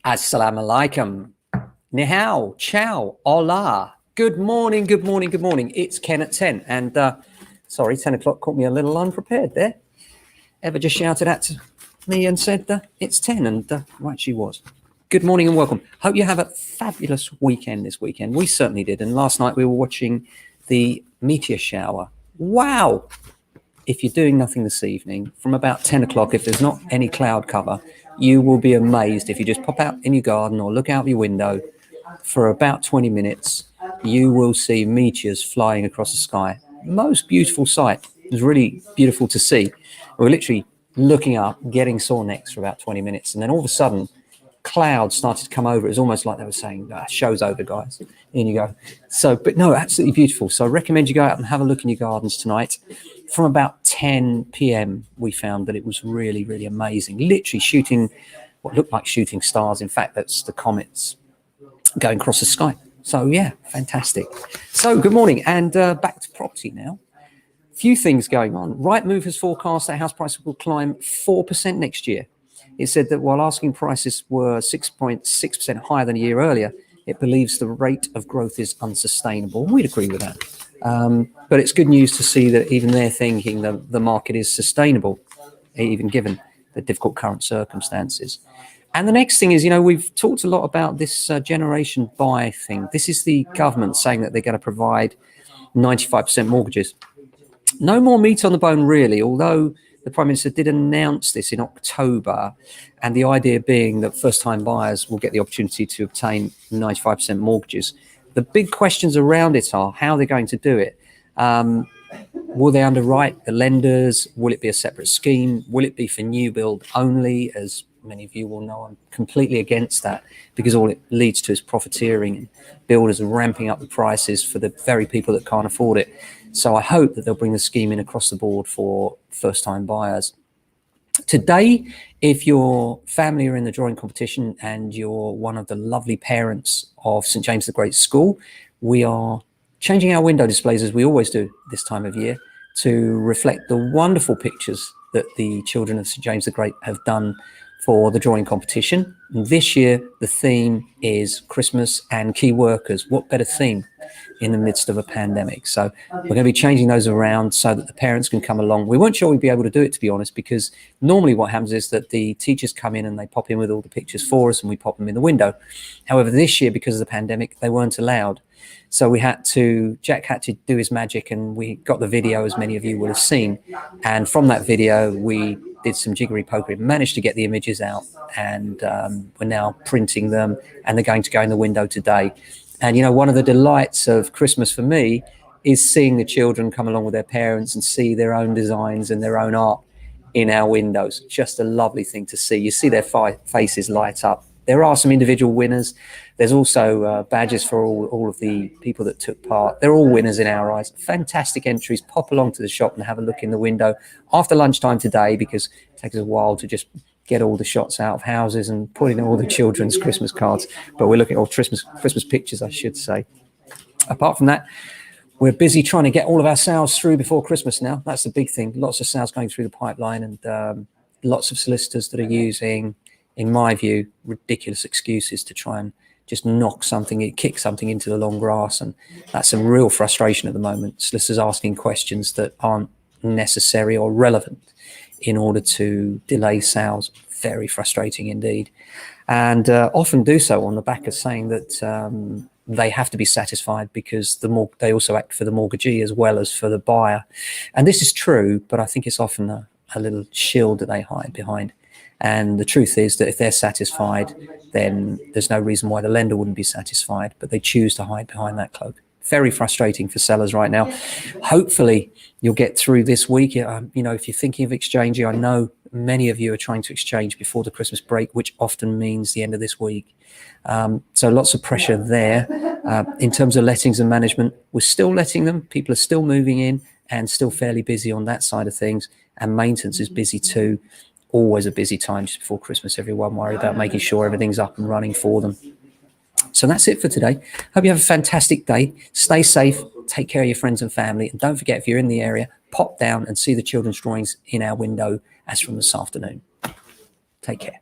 Assalamu alaikum. Ni hao, ciao, hola. Good morning, good morning, good morning. It's Ken at 10. And sorry, 10 o'clock caught me a little unprepared there. Eva just shouted at me and said, it's 10. And right, she was. Good morning and welcome. Hope you have a fabulous weekend this weekend. We certainly did. And last night we were watching the Meteor Shower. Wow. If you're doing nothing this evening, from about 10 o'clock, if there's not any cloud cover, you will be amazed. If you just pop out in your garden or look out your window for about 20 minutes, you will see meteors flying across the sky. Most beautiful sight. It was really beautiful to see. We were literally looking up, getting sore necks for about 20 minutes. And then all of a sudden, clouds started to come over. It was almost like they were saying, show's over, guys. In you go. So, but no, absolutely beautiful. So I recommend you go out and have a look in your gardens tonight. From about 10 p.m, we found that it was really, really amazing. Literally shooting what looked like shooting stars. In fact, that's the comets going across the sky. So yeah, fantastic. So good morning, and back to property now. Few things going on. Rightmove has forecast that house prices will climb 4% next year. It said that while asking prices were 6.6% higher than a year earlier, it believes the rate of growth is unsustainable. We'd agree with that. But it's good news to see that even they're thinking that the market is sustainable, even given the difficult current circumstances. And the next thing is, you know, we've talked a lot about this generation buy thing. This is the government saying that they're going to provide 95% mortgages. No more meat on the bone, really, although the Prime Minister did announce this in October, and the idea being that first-time buyers will get the opportunity to obtain 95% mortgages. The big questions around it are how they're going to do it. Will they underwrite the lenders? Will it be a separate scheme? Will it be for new build only? As many of you will know, I'm completely against that, because all it leads to is profiteering and builders ramping up the prices for the very people that can't afford it. So I hope that they'll bring the scheme in across the board for first-time buyers. Today, if your family are in the drawing competition and you're one of the lovely parents of St James the Great School, we are changing our window displays, as we always do this time of year, to reflect the wonderful pictures that the children of St James the Great have done for the drawing competition. And this year, the theme is Christmas and key workers. What better theme in the midst of a pandemic? So we're going to be changing those around so that the parents can come along. We weren't sure we'd be able to do it, to be honest, because normally what happens is that the teachers come in and they pop in with all the pictures for us and we pop them in the window. However, this year, because of the pandemic, they weren't allowed. So Jack had to do his magic, and we got the video, as many of you will have seen. And from that video, we did some jiggery pokery, managed to get the images out, and we're now printing them, and they're going to go in the window today. And, you know, one of the delights of Christmas for me is seeing the children come along with their parents and see their own designs and their own art in our windows. Just a lovely thing to see. You see their faces light up. There are some individual winners. There's also badges for all of the people that took part. They're all winners in our eyes. Fantastic entries. Pop along to the shop and have a look in the window after lunchtime today, because it takes us a while to just get all the shots out of houses and put in all the children's Christmas cards. But we're looking at Christmas pictures, I should say. Apart from that, we're busy trying to get all of our sales through before Christmas now. That's the big thing. Lots of sales going through the pipeline, and lots of solicitors that are using, in my view, ridiculous excuses to try and just kick something into the long grass. And that's some real frustration at the moment. Solicitors asking questions that aren't necessary or relevant in order to delay sales. Very frustrating indeed. And often do so on the back of saying that they have to be satisfied because they also act for the mortgagee as well as for the buyer. And this is true, but I think it's often a little shield that they hide behind. And the truth is that if they're satisfied, then there's no reason why the lender wouldn't be satisfied, but they choose to hide behind that cloak. Very frustrating for sellers right now. Hopefully you'll get through this week. You know, if you're thinking of exchanging, I know many of you are trying to exchange before the Christmas break, which often means the end of this week. So lots of pressure there. In terms of lettings and management, we're still letting them. People are still moving in and still fairly busy on that side of things. And maintenance is busy too. Always a busy time just before Christmas. Everyone worry about making sure everything's up and running for them. So that's it for today. Hope you have a fantastic day. Stay safe. Take care of your friends and family. And don't forget, if you're in the area, pop down and see the children's drawings in our window as from this afternoon. Take care.